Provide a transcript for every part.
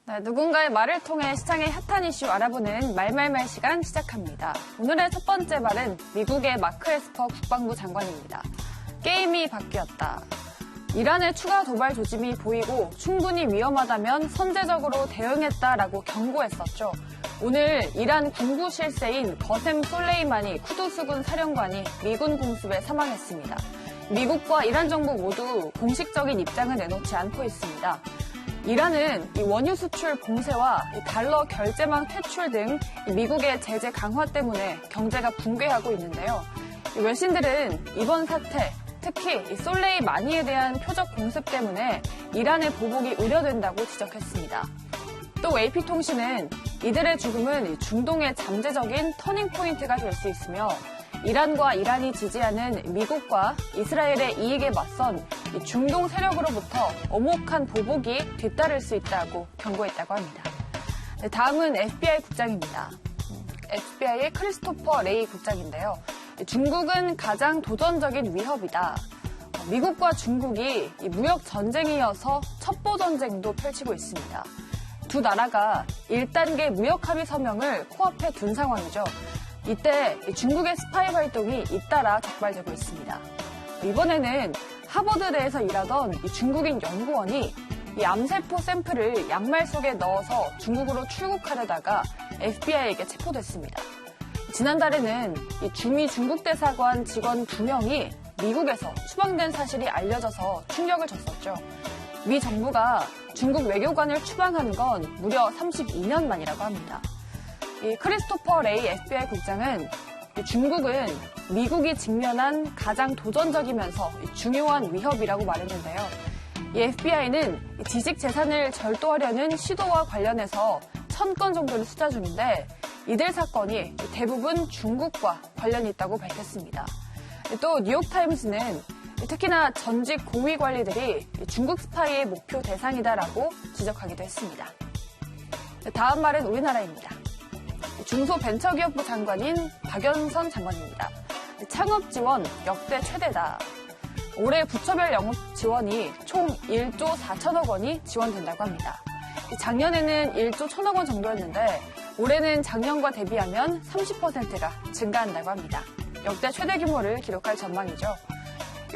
네, 누군가의 말을 통해 시장의 핫한 이슈 알아보는 말말말 시간 시작합니다. 오늘의 첫 번째 말은 미국의 마크 에스퍼 국방부 장관입니다. 게임이 바뀌었다. 이란의 추가 도발 조짐이 보이고 충분히 위험하다면 선제적으로 대응했다라고 경고했었죠. 오늘 이란 군부 실세인 거셈 솔레이마니 쿠두스군 사령관이 미군 공습에 사망했습니다. 미국과 이란 정부 모두 공식적인 입장을 내놓지 않고 있습니다. 이란은 원유 수출 봉쇄와 달러 결제망 퇴출 등 미국의 제재 강화 때문에 경제가 붕괴하고 있는데요. 외신들은 이번 사태, 특히 솔레이마니에 대한 표적 공습 때문에 이란의 보복이 우려된다고 지적했습니다. 또 AP통신은 이들의 죽음은 중동의 잠재적인 터닝포인트가 될 수 있으며 이란과 이란이 지지하는 미국과 이스라엘의 이익에 맞선 중동 세력으로부터 엄혹한 보복이 뒤따를 수 있다고 경고했다고 합니다. 다음은 FBI 국장입니다. FBI의 크리스토퍼 레이 국장인데요. 중국은 가장 도전적인 위협이다. 미국과 중국이 무역 전쟁이어서 첩보 전쟁도 펼치고 있습니다. 두 나라가 1단계 무역 합의 서명을 코앞에 둔 상황이죠. 이때 중국의 스파이 활동이 잇따라 적발되고 있습니다. 이번에는 하버드대에서 일하던 중국인 연구원이 암세포 샘플을 양말 속에 넣어서 중국으로 출국하려다가 FBI에게 체포됐습니다. 지난달에는 주미 중국 대사관 직원 2명이 미국에서 추방된 사실이 알려져서 충격을 줬었죠. 미 정부가 중국 외교관을 추방한 건 무려 32년 만이라고 합니다. 이 크리스토퍼 레이 FBI 국장은 중국은 미국이 직면한 가장 도전적이면서 중요한 위협이라고 말했는데요. 이 FBI는 지식 재산을 절도하려는 시도와 관련해서 1000건 정도를 수사 중인데 이들 사건이 대부분 중국과 관련이 있다고 밝혔습니다. 또 뉴욕타임스는 특히나 전직 고위 관리들이 중국 스파이의 목표 대상이다라고 지적하기도 했습니다. 다음 말은 우리나라입니다. 중소벤처기업부 장관인 박연선 장관입니다. 창업 지원 역대 최대다. 올해 부처별 영업 지원이 총 1조 4천억 원이 지원된다고 합니다. 작년에는 1조 1천억 원 정도였는데 올해는 작년과 대비하면 30%가 증가한다고 합니다. 역대 최대 규모를 기록할 전망이죠.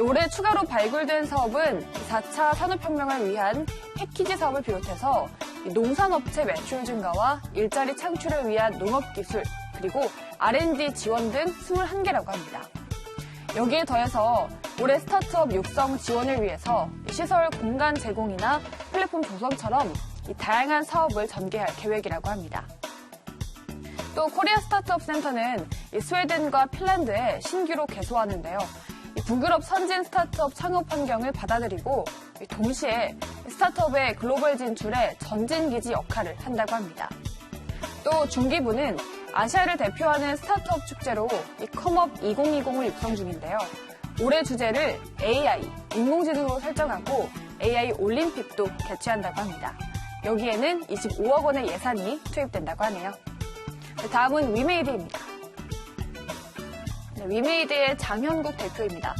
올해 추가로 발굴된 사업은 4차 산업혁명을 위한 패키지 사업을 비롯해서 농산업체 매출 증가와 일자리 창출을 위한 농업기술, 그리고 R&D 지원 등 21개라고 합니다. 여기에 더해서 올해 스타트업 육성 지원을 위해서 시설 공간 제공이나 플랫폼 조성처럼 다양한 사업을 전개할 계획이라고 합니다. 또 코리아 스타트업 센터는 스웨덴과 핀란드에 신규로 개소하는데요. 북유럽 선진 스타트업 창업 환경을 받아들이고 동시에 스타트업의 글로벌 진출에 전진기지 역할을 한다고 합니다. 또 중기부는 아시아를 대표하는 스타트업 축제로 컴업 2020을 육성 중인데요. 올해 주제를 AI, 인공지능으로 설정하고 AI 올림픽도 개최한다고 합니다. 여기에는 25억 원의 예산이 투입된다고 하네요. 다음은 위메이드입니다. 위메이드의 장현국 대표입니다.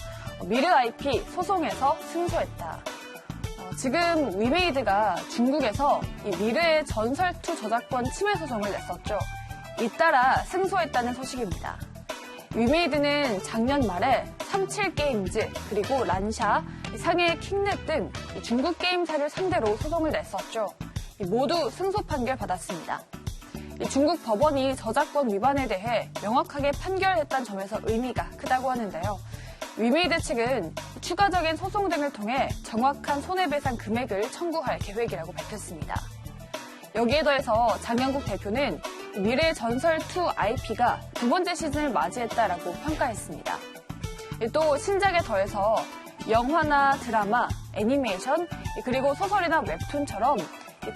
미르 IP 소송에서 승소했다. 지금 위메이드가 중국에서 미르의 전설2 저작권 침해 소송을 냈었죠. 잇따라 승소했다는 소식입니다. 위메이드는 작년 말에 37게임즈 그리고 란샤, 상해 킹넷 등 중국 게임사를 상대로 소송을 냈었죠. 모두 승소 판결 받았습니다. 중국 법원이 저작권 위반에 대해 명확하게 판결했다는 점에서 의미가 크다고 하는데요. 위메이드 측은 추가적인 소송 등을 통해 정확한 손해배상 금액을 청구할 계획이라고 밝혔습니다. 여기에 더해서 장현국 대표는 미래의 전설2 IP가 두 번째 시즌을 맞이했다라고 평가했습니다. 또 신작에 더해서 영화나 드라마, 애니메이션, 그리고 소설이나 웹툰처럼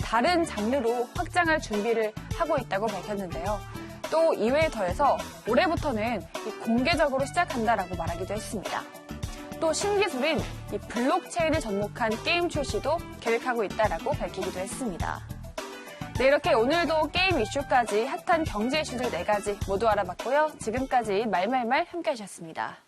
다른 장르로 확장할 준비를 하고 있다고 밝혔는데요. 또 이외에 더해서 올해부터는 공개적으로 시작한다라고 말하기도 했습니다. 또 신기술인 블록체인에 접목한 게임 출시도 계획하고 있다라고 밝히기도 했습니다. 네, 이렇게 오늘도 게임 이슈까지 핫한 경제 이슈들 4가지 모두 알아봤고요. 지금까지 말말말 함께 하셨습니다.